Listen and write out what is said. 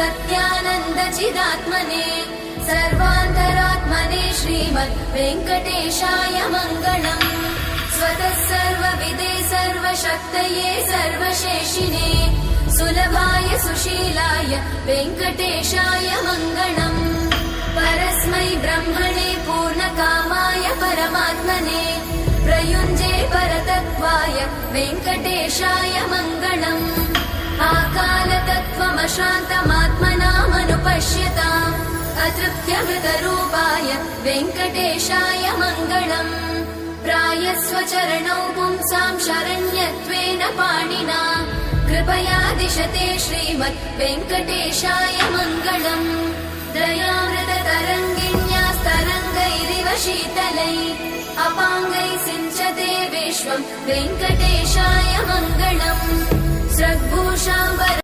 सत्यानन्दचिदात्मने सर्वान्तरात्मने श्रीमद् वेङ्कटेशाय मङ्गलम्। स्वतः सर्वविदे सर्वशक्तये सर्वशेषिणे सुलभाय सुशीलाय वेङ्कटेशाय मङ्गलम्। परस्मै ब्रह्मणे पूर्णकामाय परमात्मने प्रयुञ्जे परतत्त्वाय वेङ्कटेशाय मङ्गलम्। आकालतत्त्वमशान्तमात्मनामनुपश्यताम् अतृप्त्यमृतरूपाय वेङ्कटेशाय मङ्गलम्। प्रायस्वचरणौ पुंसां शरण्यत्वेन पाणिना कृपया दिशते श्रीमद् वेङ्कटेशाय मङ्गलम्। दयामृततरङ्गिण्यास्तरङ्गैरिव शीतलैः अपाङ्गैः सिञ्चते विश्वं वेङ्कटेशाय मङ्गलम्। स्रग्भूषाम्बर